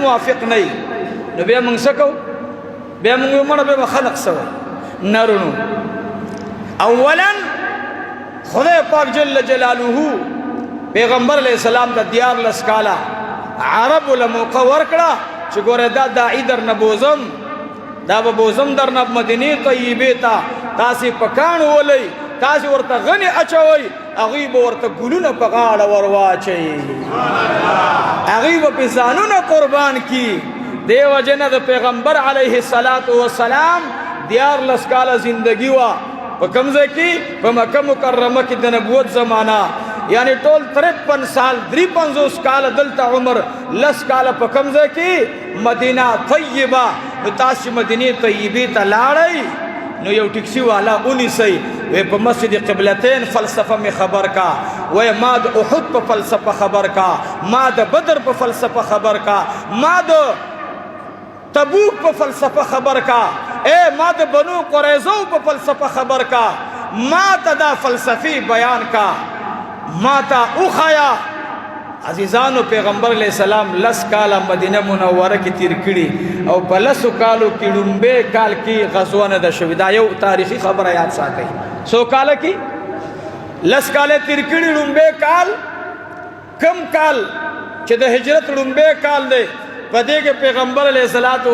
موافق نه نو بیا موږ څه کوو بیا موږ مړه به خلق سوی نرونو اولا خدای پاک جل جلاله پیغمبر علیہ السلام دا دیار لسکالا عرب لموقع ورکڑا چه گوره دا داعی در نبوزم دا ببوزم در نب مدینی طیبی تا تاسی پکانو ولی تاسی ورطا غنی اچوئی اغیب ورطا گلون پغاڑ ورواچی اغیب پیزانون قربان کی دیو جنہ دا پیغمبر علیہ السلام دیار لسکالا زندگی وا پا کمزے کی پا مکہ مکرمہ کی دا نبوت زمانہ یعنی ټول 53 سال 53 کال دلته عمر لس کال په کمزه کې مدینه طیبه نو تاسو مدینه طیبه ته لاړی نو یو ټیکسی والا اونې سي په مسجد قبلتین فلسفه می خبر کا و ما د احد په فلسفه خبر کا ما د بدر په فلسفه خبر کا ما د تبوک په فلسفه خبر کا اے ما د بنو قریظه په فلسفه خبر کا ما ته دا فلسفي بیان کا ماتا اوخایا عزیزانو پیغمبر علیہ السلام لس کالا مدینہ منورہ کی تیر کڑی او پا لسو کالو کی ڈنبے کال کی غزوان دا شوی دا یو تاریخی خبر یاد ساتھ سو کالا کی لس کالے تیر کڑی ڈنبے کال کم کال چھ دا ہجرت ڈنبے کال دے پا دے کے پیغمبر علیہ السلام